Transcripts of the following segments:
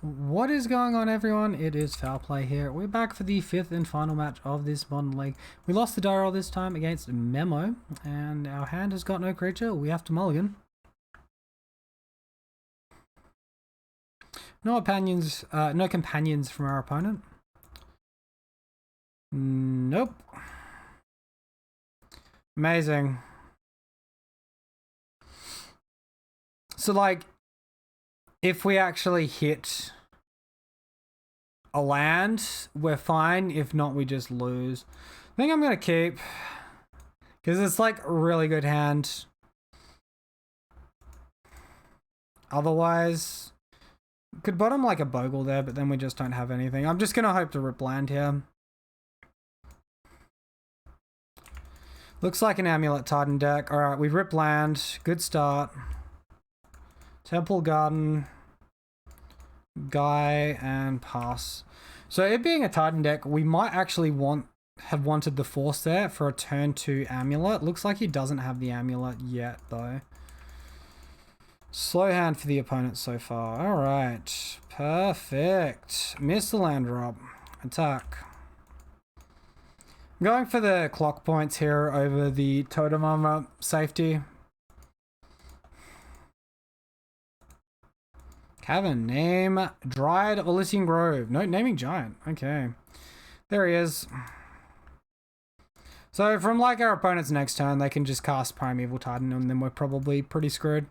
What is going on, everyone? It is Foul Play here. We're back for the 5th and final match of this modern league. We lost the die roll this time against Memo, and our hand has got no creature. We have to mulligan. No companions from our opponent. Nope. Amazing. So, like, if we actually hit a land, we're fine. If not, we just lose. I think I'm going to keep, because it's like a really good hand. Otherwise, could bottom like a Bogle there, but then we just don't have anything. I'm just going to hope to rip land here. Looks like an Amulet Titan deck. All right, we rip land. Good start. Temple Garden, Guy, and pass. So it being a Titan deck, we might actually have wanted the Force there for a turn 2 Amulet. Looks like he doesn't have the Amulet yet, though. Slow hand for the opponent so far. All right, perfect. Miss the land drop. Attack. I'm going for the clock points here over the Totem Armor safety. Cavern, name Dryad of Elysian Grove. No, naming giant. Okay. There he is. So from like our opponent's next turn, they can just cast Primeval Titan and then we're probably pretty screwed.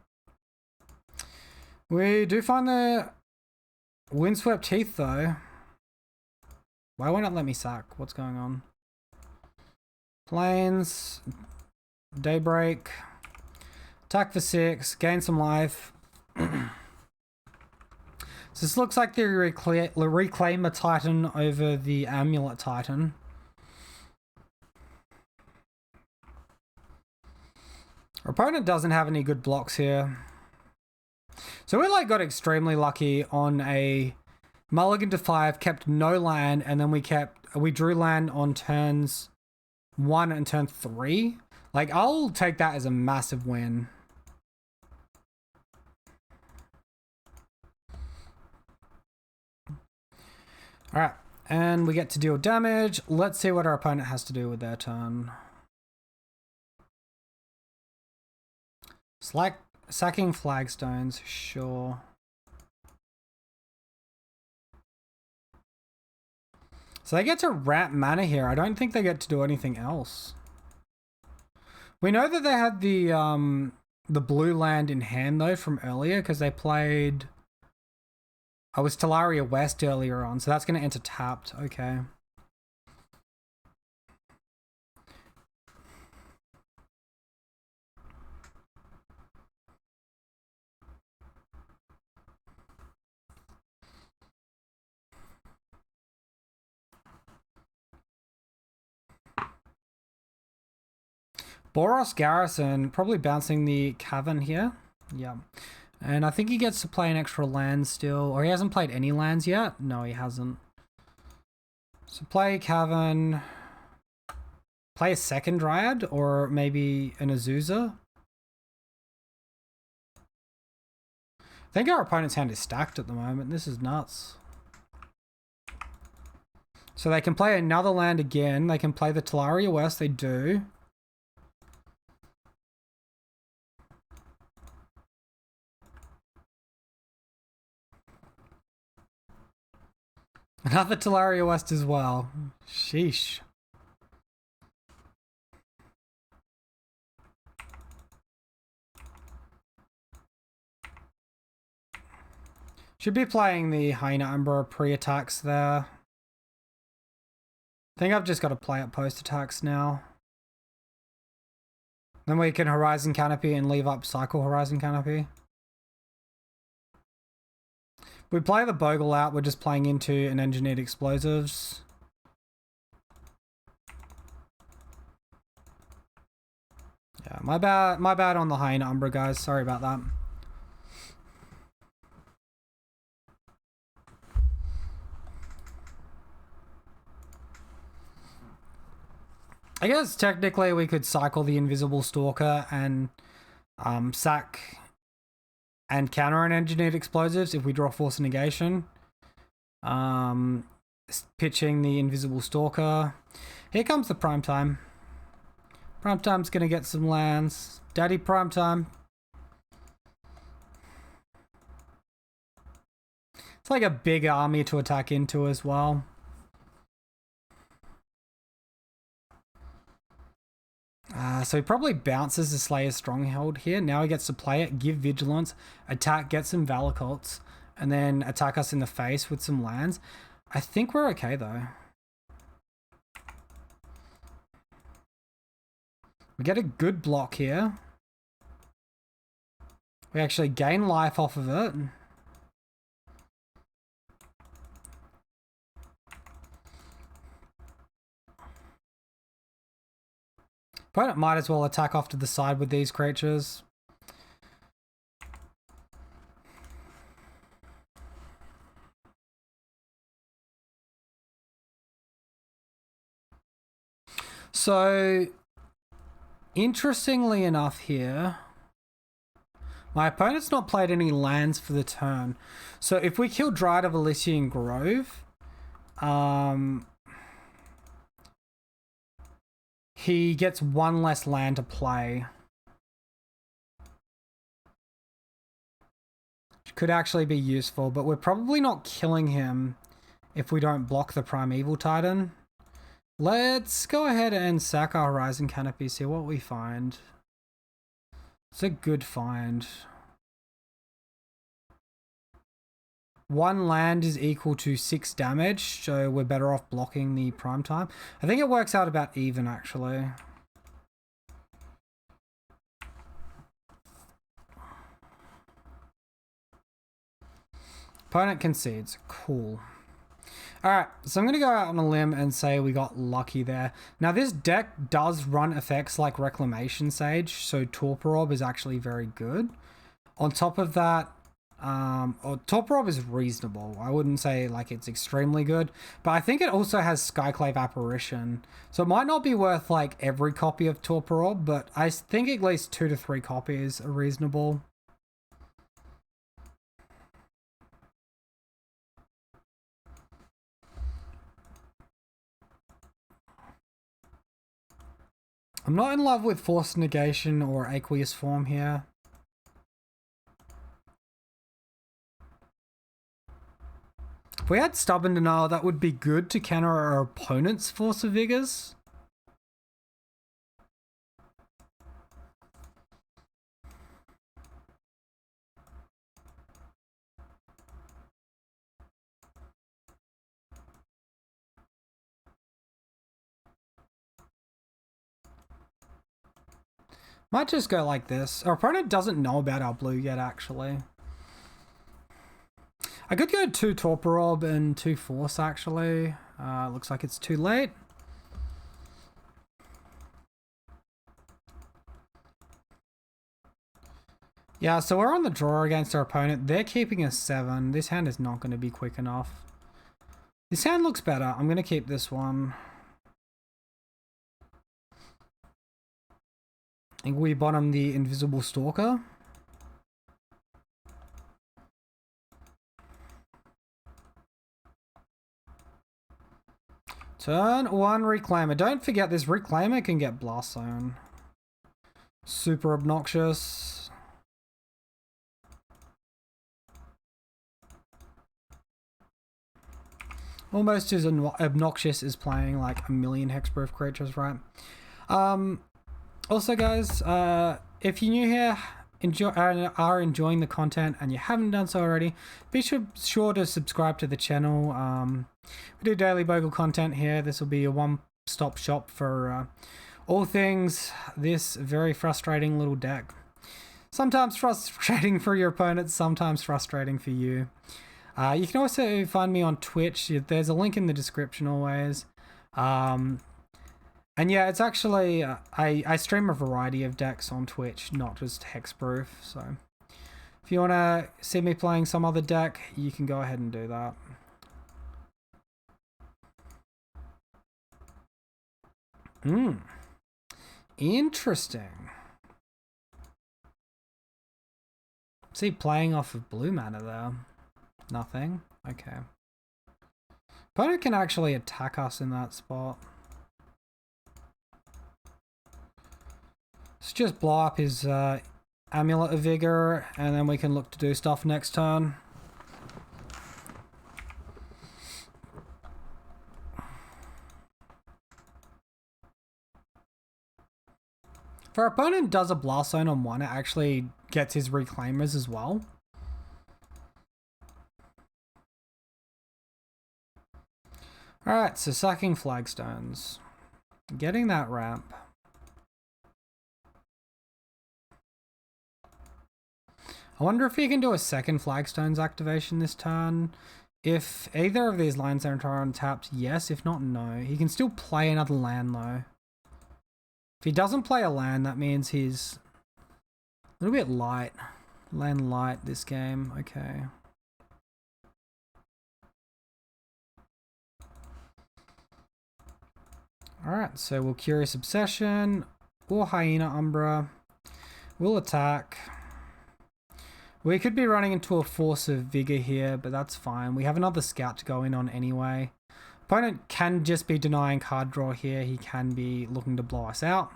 We do find the Windswept Heath though. Why won't it let me sack? What's going on? Plains. Daybreak. Attack for 6. Gain some life. So this looks like they reclaim a Titan over the Amulet Titan. Our opponent doesn't have any good blocks here. So we like got extremely lucky on a mulligan to 5, kept no land, and then we drew land on turns 1 and turn 3. Like, I'll take that as a massive win. Alright, and we get to deal damage. Let's see what our opponent has to do with their turn. Sacking flagstones, sure. So they get to ramp mana here. I don't think they get to do anything else. We know that they had the blue land in hand though from earlier because they played... I was Talaria West earlier on, so that's going to enter tapped. Okay. Boros Garrison, probably bouncing the Cavern here. Yeah. And I think he gets to play an extra land still. Or he hasn't played any lands yet? No, he hasn't. So play Cavern. Play a second Dryad or maybe an Azusa. I think our opponent's hand is stacked at the moment. This is nuts. So they can play another land again. They can play the Talaria West. They do. Another Talaria West as well. Sheesh. Should be playing the Hyena Umbra pre-attacks there. I think I've just got to play it post-attacks now. Then we can Horizon Canopy and leave up Cycle Horizon Canopy. We play the Bogle out, we're just playing into an Engineered Explosives. Yeah, my bad on the Hyena Umbra, guys. Sorry about that. I guess technically we could cycle the Invisible Stalker and sack and counter an Engineered Explosives if we draw Force of Negation. Pitching the Invisible Stalker. Here comes the Primetime. Primetime's gonna get some lands. Daddy Primetime. It's like a big army to attack into as well. So he probably bounces the Slayer's Stronghold here. Now he gets to play it, give Vigilance, attack, get some Valor Cults, and then attack us in the face with some lands. I think we're okay though. We get a good block here. We actually gain life off of it. Opponent might as well attack off to the side with these creatures. So, interestingly enough here, my opponent's not played any lands for the turn. So if we kill Dryad of Elysian Grove, he gets one less land to play. Which could actually be useful, but we're probably not killing him if we don't block the Primeval Titan. Let's go ahead and sack our Horizon Canopy, see what we find. It's a good find. One land is equal to 6 damage, so we're better off blocking the Primetime. I think it works out about even, actually. Opponent concedes. Cool. Alright, so I'm going to go out on a limb and say we got lucky there. Now, this deck does run effects like Reclamation Sage, so Torporob is actually very good. On top of that, Torporob is reasonable. I wouldn't say like it's extremely good, but I think it also has Skyclave Apparition. So it might not be worth like every copy of Torporob, but I think at least 2 to 3 copies are reasonable. I'm not in love with Forced Negation or Aqueous Form here. If we had Stubborn Denial, that would be good to counter our opponent's Force of Vigors. Might just go like this. Our opponent doesn't know about our blue yet, actually. I could go 2 Torporob and 2 Force, actually. Looks like it's too late. Yeah, so we're on the draw against our opponent. They're keeping a 7. This hand is not going to be quick enough. This hand looks better. I'm going to keep this one. I think we bottom the Invisible Stalker. Turn 1 Reclaimer. Don't forget this Reclaimer can get Blast Zone. Super obnoxious. Almost as obnoxious as playing like a million hexproof creatures, right? Also, guys, if you're new here, are enjoying the content and you haven't done so already, be sure to subscribe to the channel. We do daily Bogle content here. This will be a one-stop shop for all things this very frustrating little deck. Sometimes frustrating for your opponents, sometimes frustrating for you. You can also find me on Twitch. There's a link in the description always. And yeah, it's actually, I stream a variety of decks on Twitch, not just Hexproof. So if you want to see me playing some other deck, you can go ahead and do that. Interesting. See, playing off of blue mana there. Nothing. Okay. Opponent can actually attack us in that spot. Let's just blow up his Amulet of Vigor, and then we can look to do stuff next turn. If our opponent does a Blast Zone on one, it actually gets his Reclaimers as well. Alright, so sacking Flagstones. Getting that ramp. I wonder if he can do a second Flagstones activation this turn. If either of these lands are untapped, yes. If not, no. He can still play another land though. If he doesn't play a land, that means he's a little bit light. Land light this game. Okay. Alright, so we'll Curious Obsession or Hyena Umbra. We'll attack. We could be running into a Force of Vigor here, but that's fine. We have another Scout to go in on anyway. Opponent can just be denying card draw here. He can be looking to blow us out.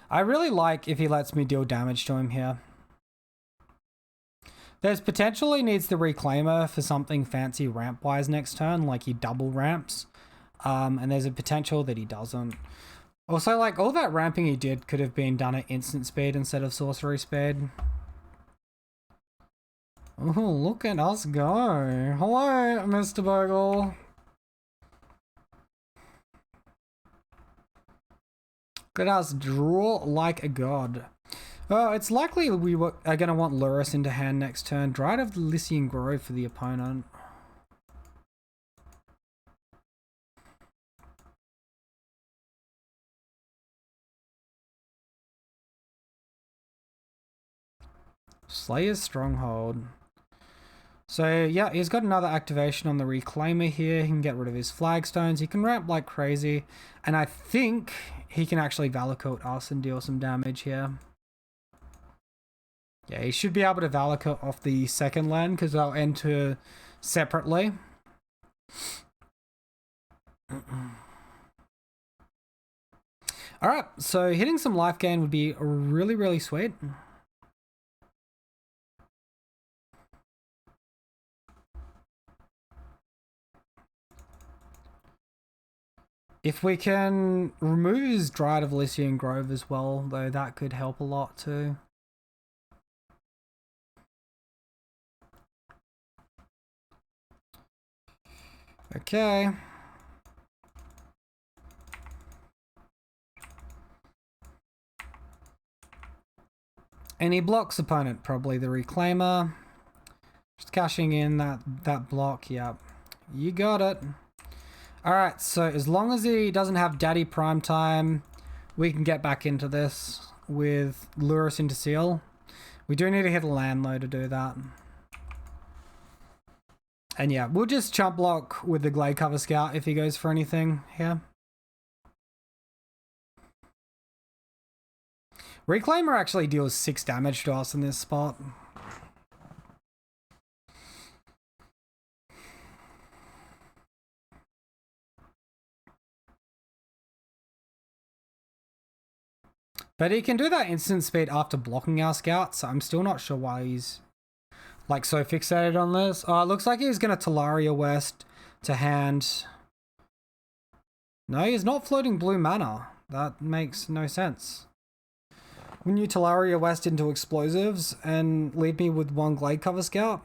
I really like if he lets me deal damage to him here. There's potential he needs the Reclaimer for something fancy ramp-wise next turn, like he double ramps. And there's a potential that he doesn't. Also, like, all that ramping he did could have been done at instant speed instead of sorcery speed. Oh, look at us go. Hello, Mr. Bogle. Look at us draw like a god. Oh, it's likely we are going to want Lurrus into hand next turn. Dryad of the Lycian Grove for the opponent. Slayer's Stronghold. So yeah, he's got another activation on the Reclaimer here. He can get rid of his Flagstones. He can ramp like crazy. And I think he can actually Valakut us and deal some damage here. Yeah, he should be able to Valakut off the second land because they'll enter separately. Alright, so hitting some life gain would be really, really sweet. If we can remove his Dryad of Lycian Grove as well, though, that could help a lot too. Okay. And he blocks opponent, probably the Reclaimer. Just cashing in that block, yep. You got it. Alright, so as long as he doesn't have Daddy Primetime, we can get back into this with Lurrus into Seal. We do need to hit a land though to do that. And yeah, we'll just chump block with the Glade Cover Scout if he goes for anything here. Reclaimer actually deals 6 damage to us in this spot. But he can do that instant speed after blocking our Scout, so I'm still not sure why he's like so fixated on this. Oh, it looks like he's going to Talaria West to hand. No, he's not floating blue mana. That makes no sense. Wouldn't you Talaria West into explosives and leave me with 1 Glade Cover Scout?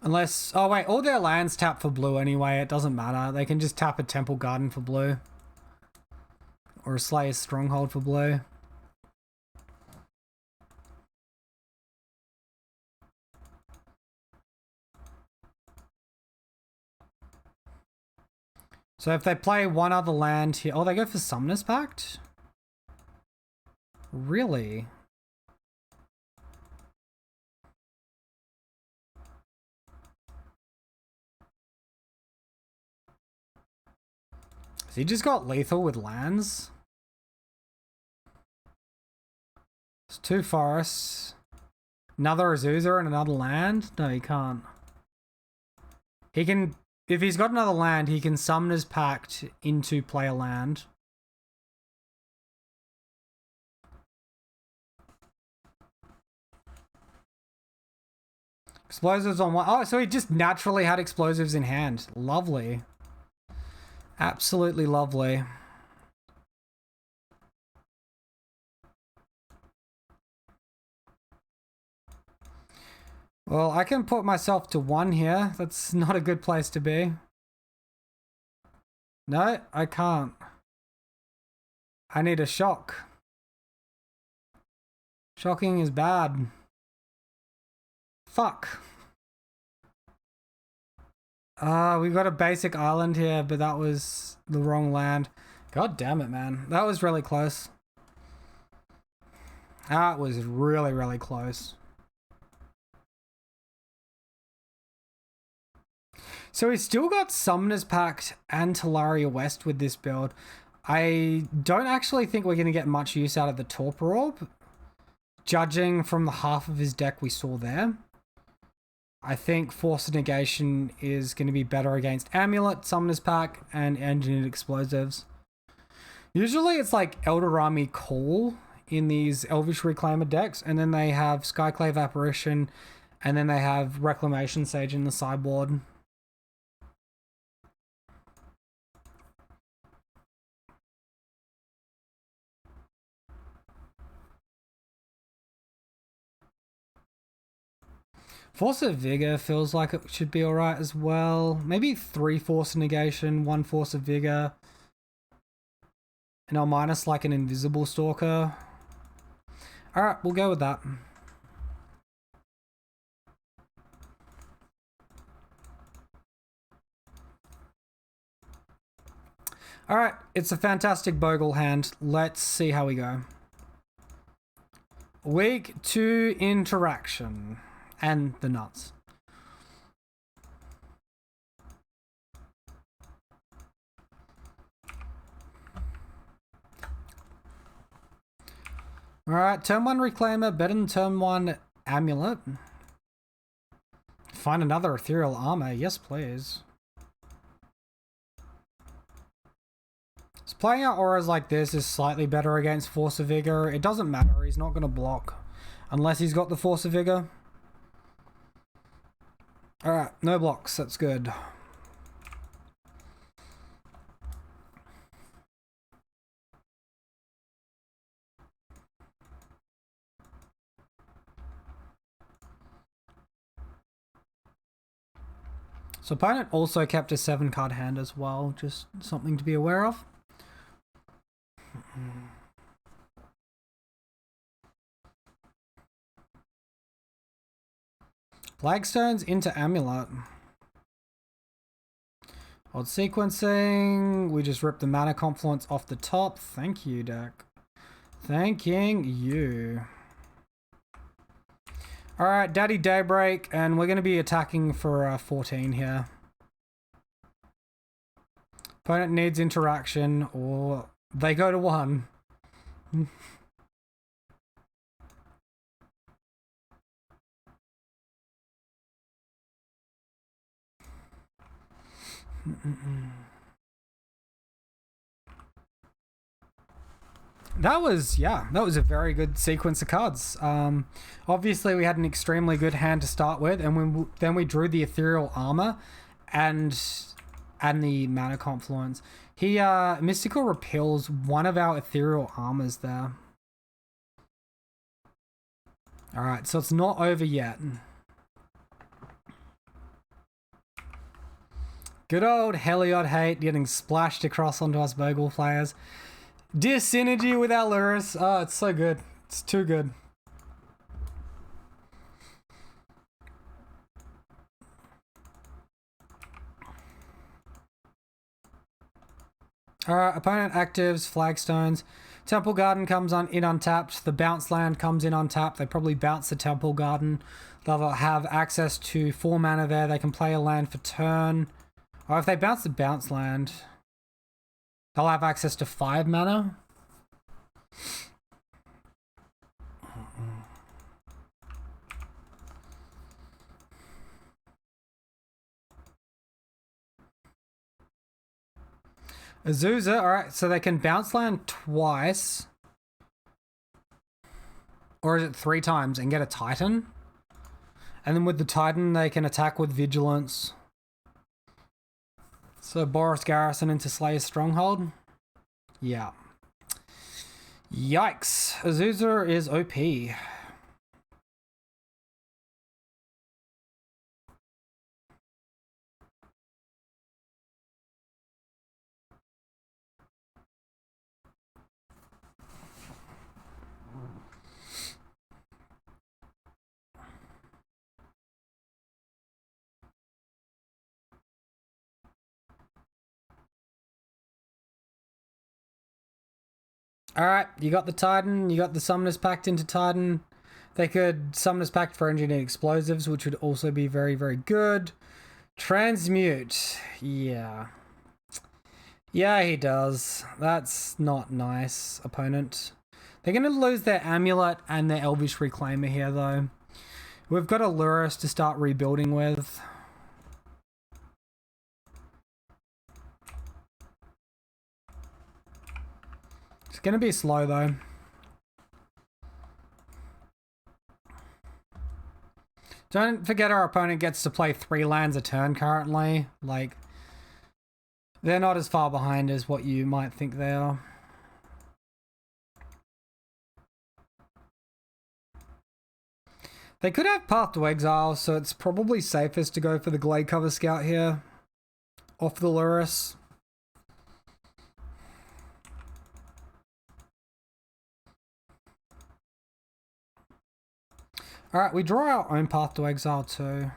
Unless, oh wait, all their lands tap for blue anyway, it doesn't matter. They can just tap a Temple Garden for blue. Or a Slayer's Stronghold for blue. So if they play one other land here, oh, they go for Summoner's Pact? Really? He just got lethal with lands. It's 2 forests. Another Azusa and another land? No, he can't. He can... If he's got another land, he can Summoner's Pact into play a land. Explosives on one. Oh, so he just naturally had explosives in hand. Lovely. Absolutely lovely. Well, I can put myself to 1 here. That's not a good place to be. No, I can't. I need a shock. Shocking is bad. Fuck. We got a basic island here, but that was the wrong land. God damn it, man. That was really close. That was really, really close. So he's still got Summoner's Pact and Talaria West with this build. I don't actually think we're going to get much use out of the Torpor Orb, judging from the half of his deck we saw there. I think Force of Negation is going to be better against Amulet, Summoner's Pact, and Engineered Explosives. Usually it's like Eldorami Call in these Elvish Reclaimer decks, and then they have Skyclave Apparition, and then they have Reclamation Sage in the sideboard. Force of Vigor feels like it should be alright as well. Maybe 3 Force of Negation, 1 Force of Vigor. And I'll minus like an Invisible Stalker. Alright, we'll go with that. Alright, it's a fantastic Bogle hand. Let's see how we go. Week 2 interaction. And the nuts. Alright, turn 1 Reclaimer, better than turn 1 Amulet. Find another Ethereal Armor, yes please. So playing out auras like this is slightly better against Force of Vigor. It doesn't matter, he's not going to block. Unless he's got the Force of Vigor. Alright, no blocks, that's good. So opponent also kept a 7-card hand as well, just something to be aware of. Flagstones into Amulet. Odd sequencing. We just ripped the Mana Confluence off the top. Thank you, deck. Thanking you. Alright, Daddy Daybreak, and we're going to be attacking for 14 here. Opponent needs interaction, or they go to 1. That was a very good sequence of cards. Obviously we had an extremely good hand to start with, and then we drew the Ethereal Armor and the Mana Confluence. He Mystical Repels one of our Ethereal Armors there. Alright, so it's not over yet. Good old Heliod Hate getting splashed across onto us Bogle players. Dis-synergy with our Lurus. Oh, it's so good. It's too good. Alright, opponent actives, Flagstones. Temple Garden comes in untapped. The bounce land comes in untapped. They probably bounce the Temple Garden. They'll have access to 4 mana there. They can play a land for turn. Or if they bounce the bounce land, They'll have access to 5 mana. Azusa, alright, so they can bounce land twice. Or is it 3 times and get a Titan? And then with the Titan, they can attack with Vigilance. So Boris Garrison into Slayer's Stronghold? Yeah. Yikes. Azusa is OP. Alright, you got the Titan, you got the Summoners Pact into Titan. They could Summoners Pact for Engineered Explosives, which would also be very, very good. Transmute. Yeah. Yeah, he does. That's not nice, opponent. They're going to lose their Amulet and their Elvish Reclaimer here, though. We've got a Lurrus to start rebuilding with. It's going to be slow, though. Don't forget our opponent gets to play 3 lands a turn currently. Like, they're not as far behind as what you might think they are. They could have Path to Exile, so it's probably safest to go for the Glade Cover Scout here. Off the Lurrus. Alright, we draw our own Path to Exile too.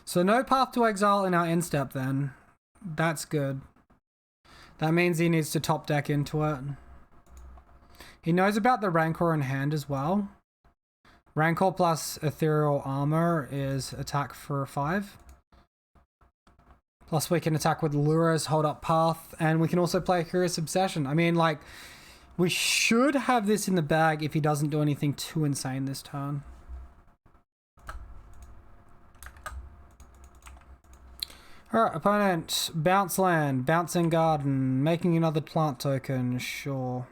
So no Path to Exile in our end step then. That's good. That means he needs to top deck into it. He knows about the Rancor in hand as well. Rancor plus Ethereal Armor is attack for 5. Plus we can attack with Lures, hold up Path, and we can also play Curious Obsession. I mean, like, we should have this in the bag if he doesn't do anything too insane this turn. Alright, opponent, bounce land, bouncing garden, making another plant token, sure.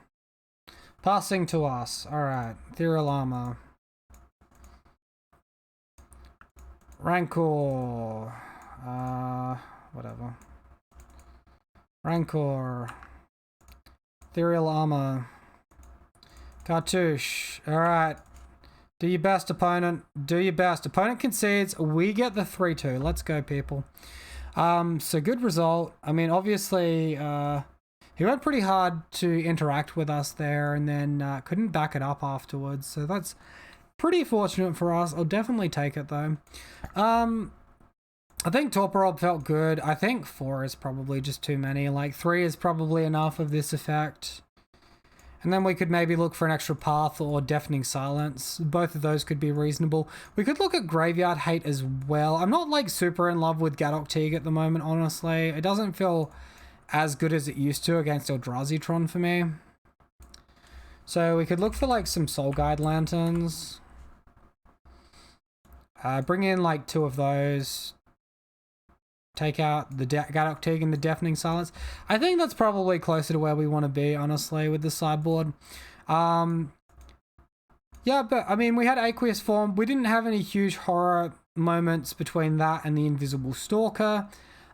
Passing to us, alright, Ethereal Armor. Rancor, whatever. Rancor, Ethereal Armor, Cartouche, alright. Do your best, opponent, do your best. Opponent concedes, we get the 3-2, let's go people. So good result. I mean, obviously, he went pretty hard to interact with us there and then couldn't back it up afterwards. So that's pretty fortunate for us. I'll definitely take it though. I think Torporob felt good. I think 4 is probably just too many. Like 3 is probably enough of this effect. And then we could maybe look for an extra Path or Deafening Silence. Both of those could be reasonable. We could look at Graveyard Hate as well. I'm not like super in love with Gadok Teague at the moment, honestly. It doesn't feel as good as it used to against Eldrazi for me. So we could look for like some Soul Guide Lanterns. Bring in like 2 of those. Take out the Gadok Teague and the Deafening Silence. I think that's probably closer to where we want to be, honestly, with the sideboard. Yeah, but I mean, we had Aqueous Form. We didn't have any huge horror moments between that and the Invisible Stalker.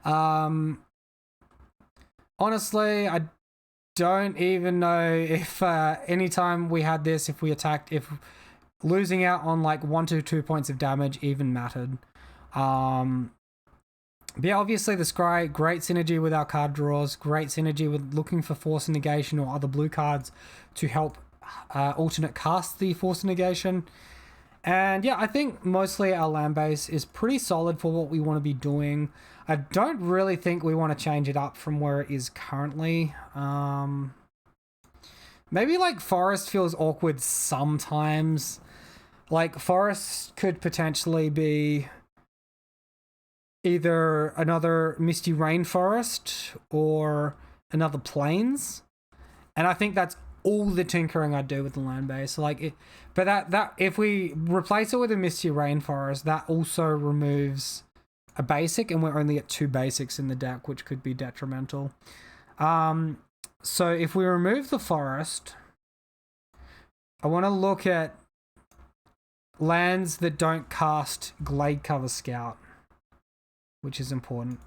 Honestly, I don't even know if anytime we had this, if we attacked, if losing out on like 1 to 2 points of damage even mattered. But yeah, obviously the Scry, great synergy with our card draws, great synergy with looking for Force of Negation or other blue cards to help alternate cast the Force of Negation. And yeah, I think mostly our land base is pretty solid for what we want to be doing. I don't really think we want to change it up from where it is currently. Maybe like Forest feels awkward sometimes. Like, forests could potentially be either another misty rainforest or another plains. And I think that's all the tinkering I'd do with the land base. Like, but that if we replace it with a misty rainforest, that also removes a basic, and we're only at 2 basics in the deck, which could be detrimental. So if we remove the forest, I want to look at lands that don't cast Glade Cover Scout, which is important.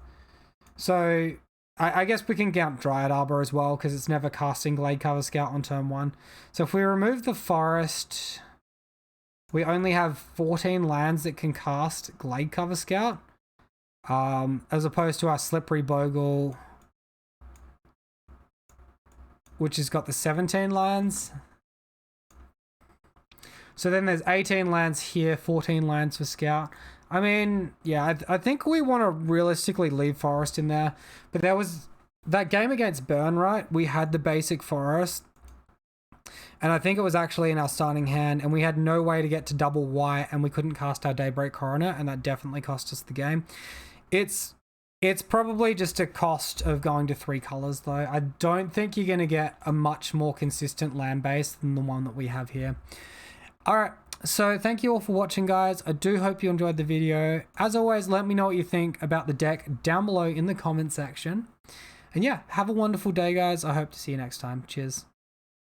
So I guess we can count Dryad Arbor as well, because it's never casting Glade Cover Scout on turn 1. So if we remove the forest, we only have 14 lands that can cast Glade Cover Scout, as opposed to our Slippery Bogle, which has got the 17 lands. So then there's 18 lands here, 14 lands for Scout. I mean, yeah, I think we want to realistically leave Forest in there. But there was that game against Burn, right? We had the basic Forest. And I think it was actually in our starting hand. And we had no way to get to double white. And we couldn't cast our Daybreak Coroner. And that definitely cost us the game. It's probably just a cost of going to 3 colors, though. I don't think you're going to get a much more consistent land base than the one that we have here. All right, so thank you all for watching, guys. I do hope you enjoyed the video. As always, let me know what you think about the deck down below in the comment section. And yeah, have a wonderful day, guys. I hope to see you next time. Cheers.